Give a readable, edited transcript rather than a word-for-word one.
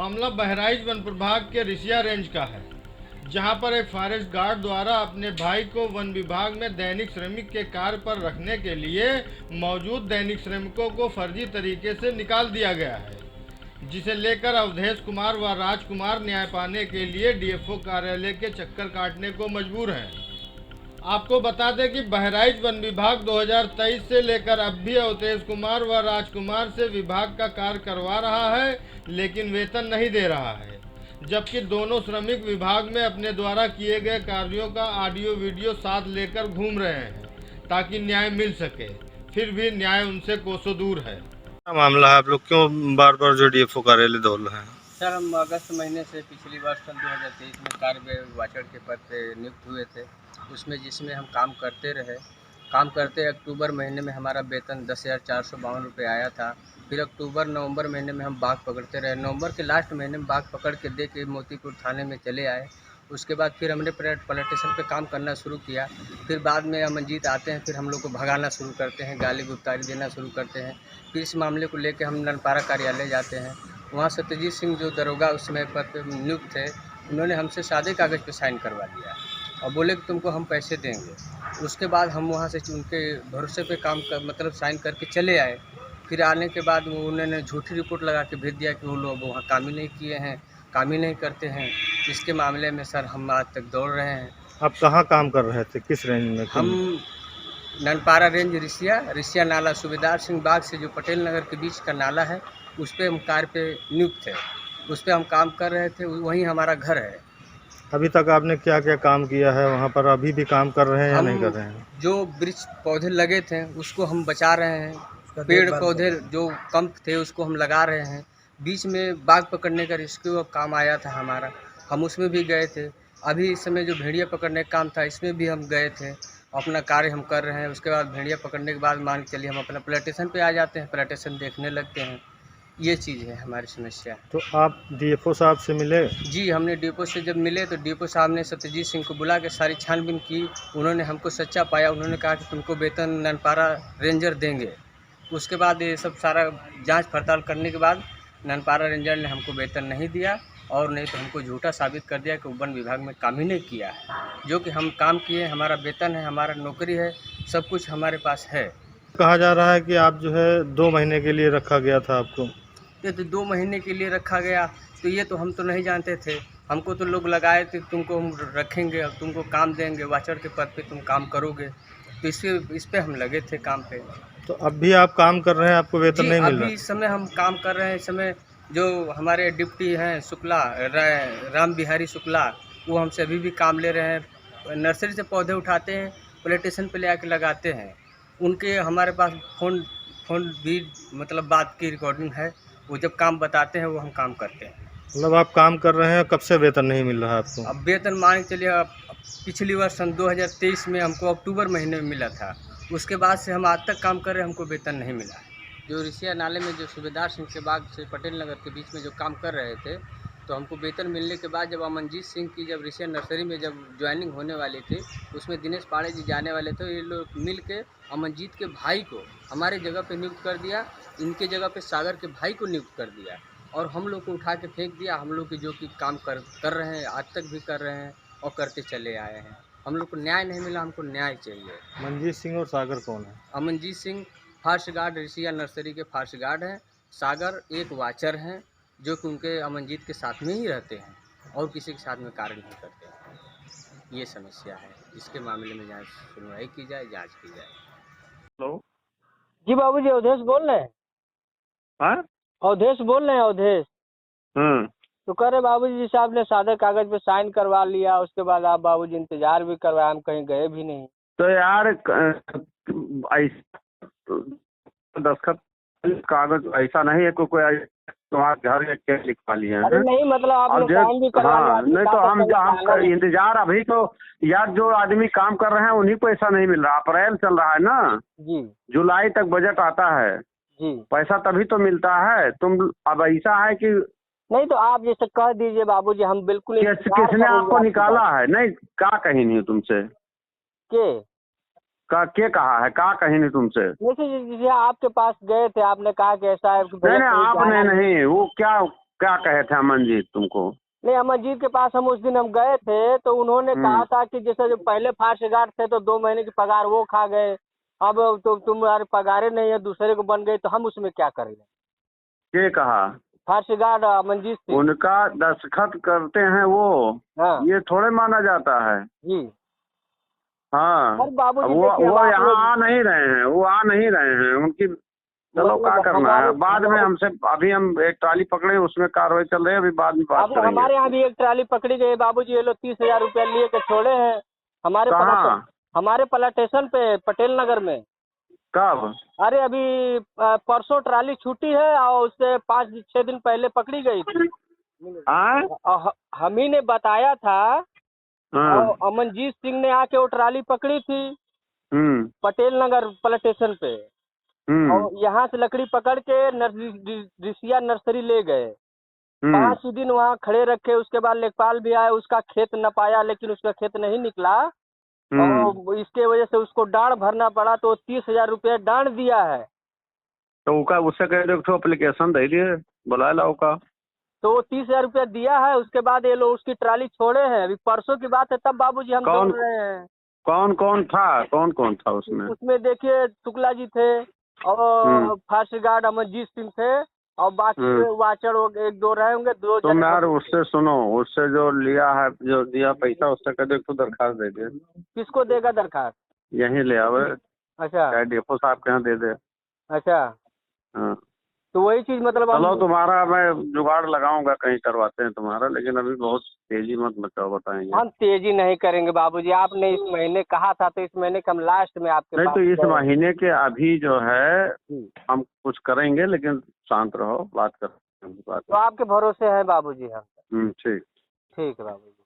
मामला बहराइच वन प्रभाग के रिसिया रेंज का है, जहां पर एक फॉरेस्ट गार्ड द्वारा अपने भाई को वन विभाग में दैनिक श्रमिक के कार्य पर रखने के लिए मौजूद दैनिक श्रमिकों को फर्जी तरीके से निकाल दिया गया है, जिसे लेकर अवधेश कुमार व राजकुमार न्याय पाने के लिए डीएफओ कार्यालय के चक्कर काटने को मजबूर हैं। आपको बता दें कि बहराइच वन विभाग 2023 से लेकर अब भी अवधेश कुमार व राजकुमार से विभाग का कार्य करवा रहा है, लेकिन वेतन नहीं दे रहा है, जबकि दोनों श्रमिक विभाग में अपने द्वारा किए गए कार्यों का ऑडियो वीडियो साथ लेकर घूम रहे हैं ताकि न्याय मिल सके, फिर भी न्याय उनसे कोसों दूर है। क्या मामला है? आप लोग क्यों बार बार जो डीएफओ कार्यालय दौड़ रहे हैं? सर, हम अगस्त महीने से पिछली वर्ष सन 2023 में कार्य वाचड़ के पद पे नियुक्त हुए थे। उसमें जिसमें हम काम करते रहे, काम करते अक्टूबर महीने में हमारा वेतन 10,452 रुपये आया था। फिर अक्टूबर नवंबर महीने में हम बाघ पकड़ते रहे। नवंबर के लास्ट महीने में बाघ पकड़ के दे के मोतीपुर थाने में चले आए। उसके बाद फिर हमने प्लांटेशन पे काम करना शुरू किया। फिर बाद में अमनजीत आते हैं, फिर हम लोग को भगाना शुरू करते हैं, गाली गुप्तारी देना शुरू करते हैं। फिर इस मामले को लेकर हम ननपारा कार्यालय जाते हैं। वहाँ सत्यजीत सिंह जो दरोगा उस समय पद पे नियुक्त थे, उन्होंने हमसे सादे कागज़ पे साइन करवा दिया और बोले कि तुमको हम पैसे देंगे। उसके बाद हम वहाँ से उनके भरोसे पे काम कर मतलब साइन करके चले आए। फिर आने के बाद उन्होंने झूठी रिपोर्ट लगा के भेज दिया कि वो लोग वहाँ काम ही नहीं किए हैं, काम ही नहीं करते हैं। इसके मामले में सर हम आज तक दौड़ रहे हैं। आप कहाँ काम कर रहे थे, किस रेंज में? हम ननपारा रेंज रिसिया नाला सूबेदार सिंह बाग से जो पटेल नगर के बीच का नाला है, उस पर हम कार्य पे नियुक्त थे। उस पर हम काम कर रहे थे, वहीं हमारा घर है। अभी तक आपने क्या क्या काम किया है वहाँ पर? अभी भी काम कर रहे हैं या नहीं कर रहे हैं? जो वृक्ष पौधे लगे थे उसको हम बचा रहे हैं, पेड़ पौधे जो कम थे उसको हम लगा रहे हैं। बीच में बाघ पकड़ने का रेस्क्यू काम आया था हमारा, हम उसमें भी गए थे। अभी इस समय जो भेड़िया पकड़ने का काम था, इसमें भी हम गए थे। अपना कार्य हम कर रहे हैं। उसके बाद भेड़िया पकड़ने के बाद मान के चलिए हम अपना प्लांटेशन पे आ जाते हैं, प्लांटेशन देखने लगते हैं। ये चीज़ है हमारी समस्या। तो आप डीएफओ साहब से मिले? जी, हमने डिपो से जब मिले तो डिपो साहब ने सत्यजीत सिंह को बुला के सारी छानबीन की। उन्होंने हमको सच्चा पाया। उन्होंने कहा कि तुमको वेतन ननपारा रेंजर देंगे। उसके बाद ये सब सारा जांच पड़ताल करने के बाद ननपारा रेंजर ने हमको वेतन नहीं दिया, और नहीं तो हमको झूठा साबित कर दिया कि वन विभाग में काम ही नहीं किया है। जो कि हम काम किए, हमारा वेतन है, हमारा नौकरी है, सब कुछ हमारे पास है। कहा जा रहा है कि आप जो है 2 महीने के लिए रखा गया था आपको। ये तो 2 महीने के लिए रखा गया, तो ये तो हम तो नहीं जानते थे। हमको तो लोग लगाए थे तुमको हम रखेंगे और तुमको काम देंगे, वाचड़ के पद पे तुम काम करोगे, तो इस पे हम लगे थे काम पे। तो अब भी आप काम कर रहे हैं, आपको वेतन जी, नहीं मिल अभी रहा? इस समय हम काम कर रहे हैं। इस समय जो हमारे डिप्टी हैं शुक्ला, राम बिहारी शुक्ला, वो हमसे अभी भी काम ले रहे हैं। नर्सरी से पौधे उठाते हैं, प्लांटेशन पे ले आके लगाते हैं। उनके हमारे पास फ़ोन भी मतलब बात की रिकॉर्डिंग है। वो जब काम बताते हैं वो हम काम करते हैं। मतलब आप काम कर रहे हैं, कब से वेतन नहीं मिल रहा है आपको? अब वेतन मान के चलिए, अब पिछली वर्ष सन 2023 में हमको अक्टूबर महीने में मिला था। उसके बाद से हम आज तक काम कर रहे हैं, हमको वेतन नहीं मिला। जो रिसिया नाले में जो सूबेदार सिंह के बाग से पटेल नगर के बीच में जो काम कर रहे थे, तो हमको वेतन मिलने के बाद जब अमनजीत सिंह की जब रिसिया नर्सरी में जब ज्वाइनिंग होने वाली थी, उसमें दिनेश पाड़े जी जाने वाले थे। ये लोग मिल के अमनजीत के भाई को हमारे जगह पे नियुक्त कर दिया, इनके जगह पे सागर के भाई को नियुक्त कर दिया, और हम लोग को उठा के फेंक दिया। हम लोग की जो कि काम कर रहे हैं, आज तक भी कर रहे हैं और करते चले आए हैं। हम लोग को न्याय नहीं मिला, हमको न्याय चाहिए। मनजीत सिंह और सागर कौन है? Amanjeet Singh forest guard Risia nursery के फॉरेस्ट गार्ड हैं। सागर एक वाचर हैं, जो कि उनके अमनजीत के साथ में ही रहते हैं और किसी के साथ में कार्य नहीं करते हैं। ये समस्या है, इसके मामले में जांच सुनवाई की जाए, जांच की जाए। हेलो। जी बाबूजी, अवधेश बोल रहे हैं। हाँ। अवधेश बोल रहे हैं, अवधेश। तो कह रहे बाबूजी साहब ने सादे कागज पे साइन करवा लिया, उसके बाद आप बाबूजी इंतजार भी करवाए, हम कहीं गए भी नहीं। तो यार दस्खत कागज ऐसा नहीं है कोई तुम्हारे घर के लिखवा लिए हैं। अरे नहीं, मतलब आपने साइन भी करवा लिया। हाँ, नहीं तो हम इंतजार अभी तो यार जो आदमी काम कर रहे हैं उन्हीं को ऐसा नहीं मिल रहा। अप्रैल चल रहा है ना जी, जुलाई तक बजट आता है जी। पैसा तभी तो मिलता है। तुम अब ऐसा है कि नहीं तो आप जैसे कह दीजिए बाबूजी, हम बिल्कुल किसने आपको निकाला है? नहीं का कहीं नहीं तुमसे के के कहा है? का कहीं नहीं तुमसे? जैसे आपके पास गए थे, आपने कहा कि ऐसा है कि नहीं आपने नहीं, वो क्या क्या कहे थे अमनजीत तुमको? नहीं, अमरजीत के पास हम उस दिन हम गए थे तो उन्होंने कहा था कि जैसे जो पहले फॉरेस्ट गार्ड थे तो 2 महीने की पगार वो खा गए, अब तो तुम्हारे पगारे नहीं है, दूसरे को बन गई, तो हम उसमें क्या करेंगे? ये कहा फॉरेस्ट गार्ड अमनजीत सिंह। उनका दस्तखत करते हैं वो, हाँ ये थोड़े माना जाता है। जी। हाँ और बाबूजी वो देखिए, अब वो आप यहाँ लोग- आ नहीं रहे हैं, वो आ नहीं रहे हैं उनकी। चलो मतलब क्या करना है, हमारे- बाद में हमसे अभी हम एक ट्राली पकड़े, उसमें कार्रवाई चल रही है, अभी बाद में बात अब करेंगे। हमारे यहाँ भी एक ट्राली पकड़ी गई बाबूजी, ये लोग 30,000 रुपया लिए के छोड़े हैं हमारे कहाँ? हमारे पला स्टेशन पे पटेल नगर में। कब? अरे अभी परसों ट्राली छूटी है और उससे 5-6 दिन पहले पकड़ी गई थी। हाँ हम ही ने बताया था हाँ और अमनजीत सिंह ने आके वो ट्राली पकड़ी थी पटेल नगर पुलिस स्टेशन पे, और यहाँ से लकड़ी पकड़ के रिसिया नर्सरी ले गए। 5 दिन वहाँ खड़े रखे, उसके बाद लेखपाल भी आया, उसका खेत नपाया लेकिन उसका खेत नहीं निकला और इसके वजह से उसको डांड भरना पड़ा, तो 30,000 रुपया डांड दिया है। तो उका उससे कह दो तो एप्लीकेशन दे दिए, बुला ला उका। तो वो 30,000 रुपया दिया है, उसके बाद ये लोग उसकी ट्राली छोड़े हैं। अभी परसों की बात है, तब बाबूजी हम कौन दौड़ रहे हैं। कौन कौन था उसमें? उसमें देखिए शुक्ला जी थे और फॉरेस्ट गार्ड अमरजीत सिंह थे और बाकी वाचर 1-2 रहे होंगे, 2 तुम जने। यार उससे सुनो, उससे जो लिया है, जो दिया पैसा, उससे कह दो तो दरखास्त दे दे। किसको देगा दरखास्त? यहीं ले आवे, अच्छा चाहे डेपो साहब के यहाँ दे दे। अच्छा, हाँ तो वही चीज मतलब चलो, हम तुम्हारा मैं जुगाड़ लगाऊंगा, कहीं करवाते हैं तुम्हारा, लेकिन अभी बहुत तेजी मत मचाओ, बताएंगे। तेजी नहीं करेंगे बाबूजी। आपने इस महीने कहा था तो इस महीने के हम लास्ट में आपके नहीं पास तो इस गए। महीने के अभी जो है हम कुछ करेंगे, लेकिन शांत रहो, बात कर। तो आपके भरोसे है बाबूजी हम। ठीक। ठीक है बाबूजी।